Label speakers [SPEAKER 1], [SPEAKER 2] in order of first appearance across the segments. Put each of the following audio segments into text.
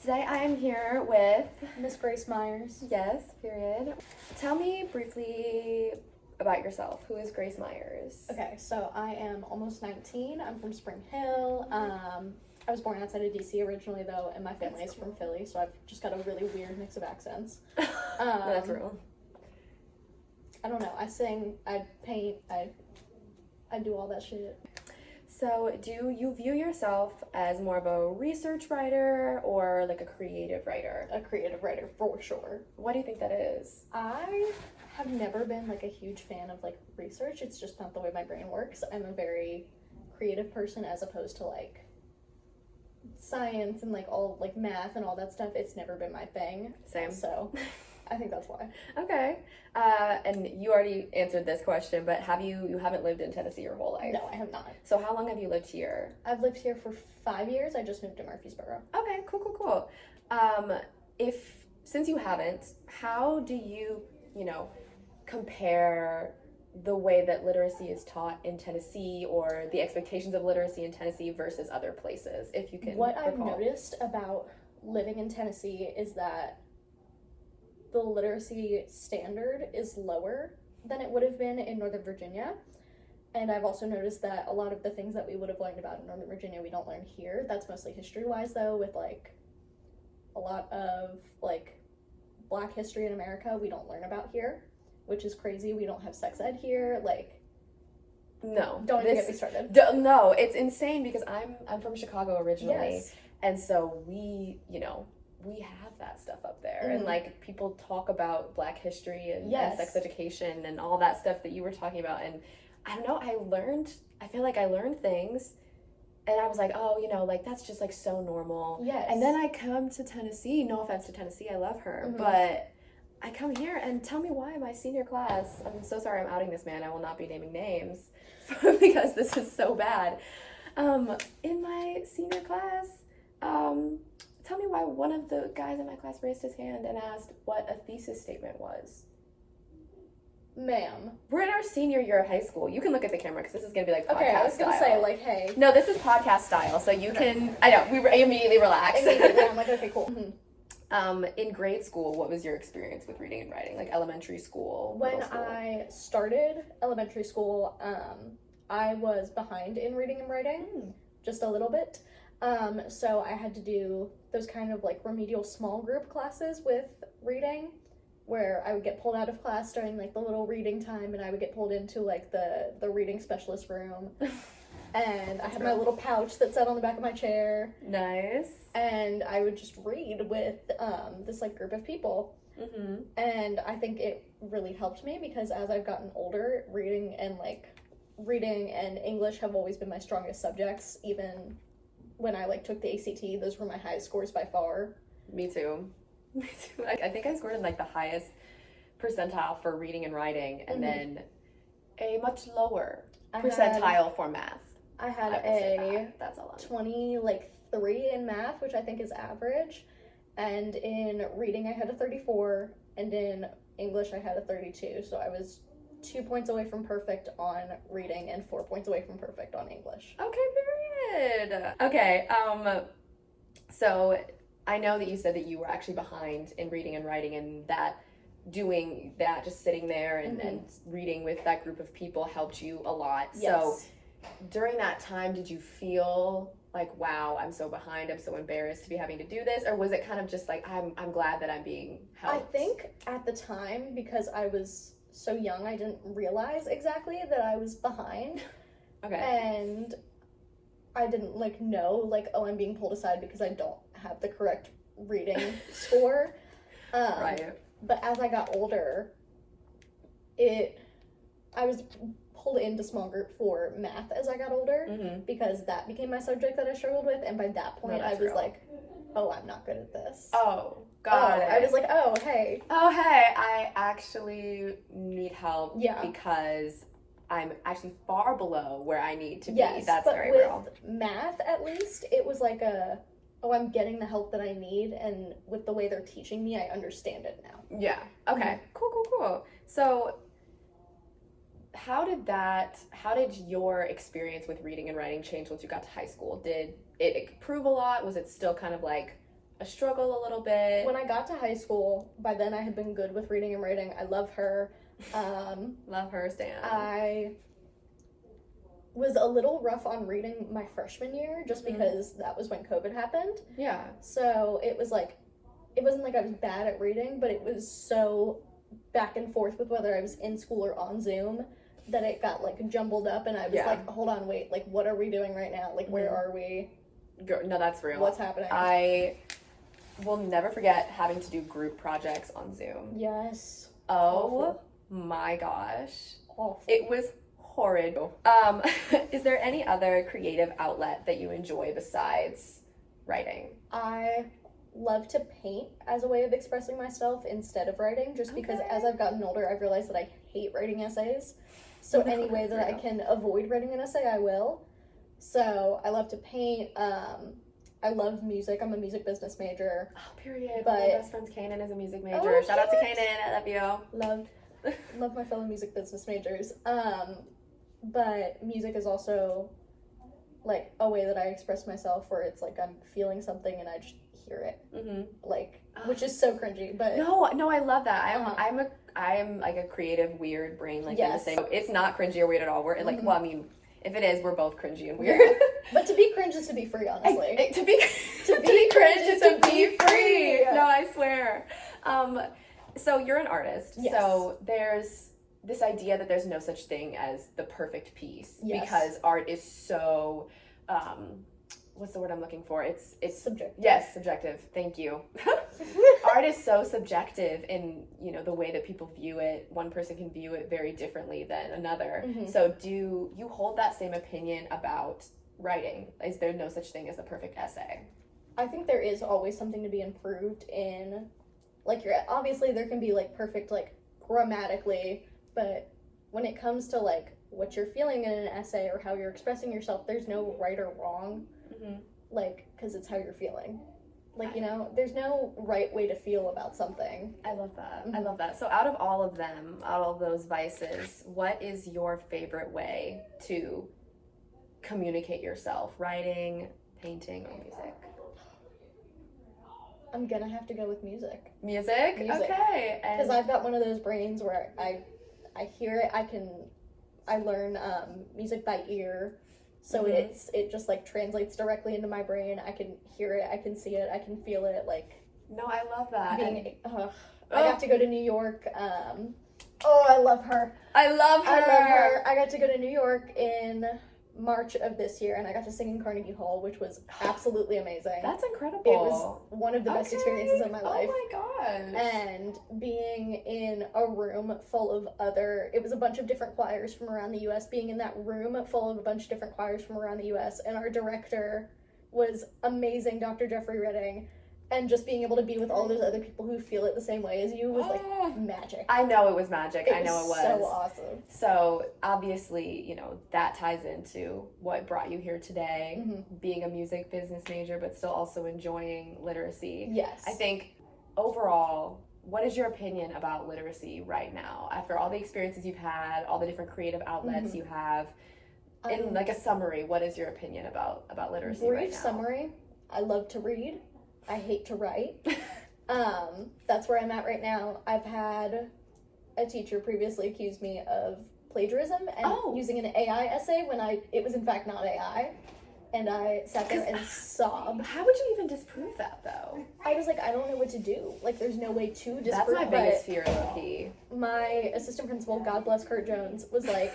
[SPEAKER 1] Today I am here with
[SPEAKER 2] Miss Grace Myers.
[SPEAKER 1] Yes, period. Tell me briefly about yourself. Who is Grace Myers?
[SPEAKER 2] Okay, so I am almost 19. I'm from Spring Hill. I was born outside of DC originally, though, and my family is from Philly, so I've just got a really weird mix of accents.
[SPEAKER 1] That's real.
[SPEAKER 2] I don't know. I sing, I paint, I do all that shit.
[SPEAKER 1] So, do you view yourself as more of a research writer or like a creative writer?
[SPEAKER 2] A creative writer, for sure.
[SPEAKER 1] What do you think that is?
[SPEAKER 2] I have never been, like, a huge fan of, like, research. It's just not the way my brain works. I'm a very creative person as opposed to, like, science and, like, all, like, math and all that stuff. It's never been my thing.
[SPEAKER 1] Same.
[SPEAKER 2] So, I think that's why.
[SPEAKER 1] Okay. And you already answered this question, but you haven't lived in Tennessee your whole life?
[SPEAKER 2] No, I have not.
[SPEAKER 1] So how long have you lived here?
[SPEAKER 2] I've lived here for 5 years. I just moved to Murfreesboro.
[SPEAKER 1] Okay, cool. Since you haven't, how do you compare the way that literacy is taught in Tennessee or the expectations of literacy in Tennessee versus other places, if you can
[SPEAKER 2] What
[SPEAKER 1] recall?
[SPEAKER 2] I've noticed about living in Tennessee is that the literacy standard is lower than it would have been in Northern Virginia. And I've also noticed that a lot of the things that we would have learned about in Northern Virginia, we don't learn here. That's mostly history-wise, though, with, like, a lot of, like, Black history in America we don't learn about here, which is crazy. We don't have sex ed here. Like,
[SPEAKER 1] No.
[SPEAKER 2] don't even get me started.
[SPEAKER 1] No, it's insane because I'm from Chicago originally.
[SPEAKER 2] Yes.
[SPEAKER 1] And so we have that stuff up there. And like people talk about Black history and sex education and all that stuff that you were talking about. And I don't know, I feel like I learned things and I was like, oh, like that's just like so normal.
[SPEAKER 2] Yes.
[SPEAKER 1] And then I come to Tennessee, no offense to Tennessee, I love her, but I come here and tell me why my senior class, I'm so sorry I'm outing this man, I will not be naming names because this is so bad. In my senior class, tell me why one of the guys in my class raised his hand and asked what a thesis statement was.
[SPEAKER 2] Ma'am.
[SPEAKER 1] We're in our senior year of high school. You can look at the camera because this is going to be like podcast
[SPEAKER 2] Okay, I was going to
[SPEAKER 1] style.
[SPEAKER 2] say, like, hey.
[SPEAKER 1] No, this is podcast style, so you can... I know, we immediately relaxed.
[SPEAKER 2] Immediately, I'm like, okay, cool.
[SPEAKER 1] In grade school, what was your experience with reading and writing? Like elementary school,
[SPEAKER 2] When
[SPEAKER 1] middle school?
[SPEAKER 2] I started elementary school, I was behind in reading and writing, just a little bit. So I had to do those kind of like remedial small group classes with reading, where I would get pulled out of class during like the little reading time, and I would get pulled into like the reading specialist room. And I had my little pouch that sat on the back of my chair.
[SPEAKER 1] Nice.
[SPEAKER 2] And I would just read with this like group of people. And I think it really helped me because as I've gotten older, reading and English have always been my strongest subjects. Even when I like took the ACT, those were my highest scores by far.
[SPEAKER 1] Me too. I think I scored in like the highest percentile for reading and writing, and then a much lower percentile for math.
[SPEAKER 2] I had
[SPEAKER 1] that's a lot.
[SPEAKER 2] 23 in math, which I think is average, and in reading I had a 34, and in English I had a 32. So I was 2 points away from perfect on reading and 4 points away from perfect on English.
[SPEAKER 1] Okay, period. Okay, so I know that you said that you were actually behind in reading and writing, and that doing that, just sitting there and reading with that group of people helped you a lot.
[SPEAKER 2] Yes.
[SPEAKER 1] So during that time, did you feel like, wow, I'm so behind, I'm so embarrassed to be having to do this? Or was it kind of just like, I'm glad that I'm being helped?
[SPEAKER 2] I think at the time, because I was so young, I didn't realize exactly that I was behind.
[SPEAKER 1] Okay.
[SPEAKER 2] And I didn't know, oh, I'm being pulled aside because I don't have the correct reading score.
[SPEAKER 1] Right.
[SPEAKER 2] But as I got older, I was pulled into small group for math as I got older because that became my subject that I struggled with, and by that point I was like, oh, I'm not good at this.
[SPEAKER 1] Oh, got it.
[SPEAKER 2] I was like, oh, hey,
[SPEAKER 1] I actually need help because I'm actually far below where I need to be.
[SPEAKER 2] Yes,
[SPEAKER 1] that's
[SPEAKER 2] but
[SPEAKER 1] very
[SPEAKER 2] with
[SPEAKER 1] real.
[SPEAKER 2] Math, at least, it was like I'm getting the help that I need, and with the way they're teaching me, I understand it now.
[SPEAKER 1] Yeah. Okay. Cool. So how did your experience with reading and writing change once you got to high school? Did it improve a lot? Was it still kind of like a struggle a little bit?
[SPEAKER 2] When I got to high school, by then I had been good with reading and writing. I love her.
[SPEAKER 1] Love her, Stan.
[SPEAKER 2] I was a little rough on reading my freshman year just because that was when COVID happened.
[SPEAKER 1] Yeah.
[SPEAKER 2] So it was like, it wasn't like I was bad at reading, but it was so back and forth with whether I was in school or on Zoom that it got like jumbled up, and I was like, hold on, wait, like what are we doing right now? Like where are we?
[SPEAKER 1] No, that's real.
[SPEAKER 2] What's happening?
[SPEAKER 1] I will never forget having to do group projects on Zoom.
[SPEAKER 2] Yes.
[SPEAKER 1] Oh
[SPEAKER 2] Awful.
[SPEAKER 1] my gosh.
[SPEAKER 2] Awful.
[SPEAKER 1] It was horrid. Is there any other creative outlet that you enjoy besides writing?
[SPEAKER 2] I love to paint as a way of expressing myself instead of writing, just because as I've gotten older, I've realized that I hate writing essays. So any way that I can avoid writing an essay, I will. So I love to paint. I love music. I'm a music business major.
[SPEAKER 1] Oh, period.
[SPEAKER 2] But
[SPEAKER 1] my best friend's Kanan is a music major.
[SPEAKER 2] Oh,
[SPEAKER 1] Shout out to
[SPEAKER 2] shit.
[SPEAKER 1] Kanan. I love you.
[SPEAKER 2] Love my fellow music business majors. But music is also like a way that I express myself, where it's like I'm feeling something and I just hear it, like, which is so cringy. But
[SPEAKER 1] no, I love that. I'm like a creative, weird brain, like in the same. It's not cringy or weird at all. We're like, well, I mean, if it is, we're both cringy and weird.
[SPEAKER 2] Yeah. But to be cringe is to be free, honestly.
[SPEAKER 1] To be cringe is to be free. No, I swear. So you're an artist.
[SPEAKER 2] Yes.
[SPEAKER 1] So there's this idea that there's no such thing as the perfect piece, because art is so what's the word I'm looking for? It's
[SPEAKER 2] subjective.
[SPEAKER 1] Yes, subjective. Thank you. Art is so subjective in, the way that people view it. One person can view it very differently than another. So do you hold that same opinion about writing? Is there no such thing as a perfect essay?
[SPEAKER 2] I think there is always something to be improved in. Like, obviously there can be like perfect, like, grammatically, but when it comes to like what you're feeling in an essay or how you're expressing yourself, there's no right or wrong. Like, because it's how you're feeling. Like, there's no right way to feel about something.
[SPEAKER 1] I love that. I love that. So out of all of them, out of all those vices, what is your favorite way to communicate yourself? Writing, painting, or music?
[SPEAKER 2] I'm gonna have to go with music.
[SPEAKER 1] Music? Okay.
[SPEAKER 2] Because I've got one of those brains where I hear it, I learn music by ear. So it just like translates directly into my brain. I can hear it, I can see it, I can feel it. Like,
[SPEAKER 1] no, I love that.
[SPEAKER 2] I got to go to New York. I love her.
[SPEAKER 1] I love her.
[SPEAKER 2] I got to go to New York in March of this year, and I got to sing in Carnegie Hall, which was absolutely amazing.
[SPEAKER 1] That's incredible.
[SPEAKER 2] It was one of the best experiences of my life.
[SPEAKER 1] Oh my gosh.
[SPEAKER 2] And being in a room full of it was a bunch of different choirs from around the U.S., being in that room full of a bunch of different choirs from around the U.S., and our director was amazing, Dr. Jeffrey Redding, and just being able to be with all those other people who feel it the same way as you was like magic.
[SPEAKER 1] I know it was magic. I know it was.
[SPEAKER 2] So awesome.
[SPEAKER 1] So obviously, that ties into what brought you here today, being a music business major, but still also enjoying literacy.
[SPEAKER 2] Yes.
[SPEAKER 1] I think overall, what is your opinion about literacy right now? After all the experiences you've had, all the different creative outlets you have, in like a summary, what is your opinion about literacy right now?
[SPEAKER 2] Brief summary, I love to read. I hate to write. That's where I'm at right now. I've had a teacher previously accuse me of plagiarism and using an AI essay when it was in fact not AI. And I sat there and sobbed.
[SPEAKER 1] How would you even disprove that, though?
[SPEAKER 2] I was like, I don't know what to do. Like, there's no way to disprove it.
[SPEAKER 1] That's my biggest fear, low-key.
[SPEAKER 2] My assistant principal, God bless Kurt Jones, was like,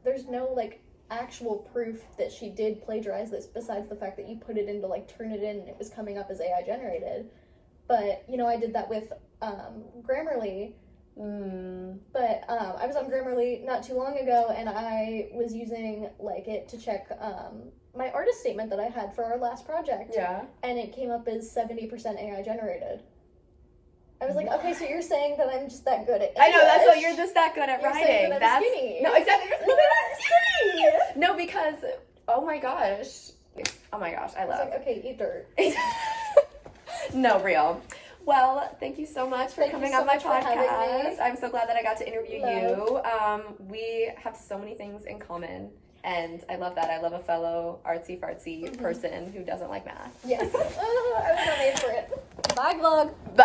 [SPEAKER 2] there's no, like, actual proof that she did plagiarize this besides the fact that you put it into like turn it in and it was coming up as AI generated. But I did that with Grammarly. But I was on Grammarly not too long ago, and I was using like it to check my artist statement that I had for our last project.
[SPEAKER 1] Yeah.
[SPEAKER 2] And it came up as 70% AI generated. I was like, okay, so you're saying that I'm just that good at English.
[SPEAKER 1] I know, that's what you're just that good at
[SPEAKER 2] you're
[SPEAKER 1] writing.
[SPEAKER 2] Saying that I'm skinny.
[SPEAKER 1] No, exactly. No, because oh my gosh, I love.
[SPEAKER 2] Like, okay, eat dirt.
[SPEAKER 1] No, real. Well, thank you so much for coming on my podcast. I'm so glad that I got to interview you. We have so many things in common, and I love that. I love a fellow artsy fartsy person who doesn't like math.
[SPEAKER 2] Yes, vlog.
[SPEAKER 1] Bye.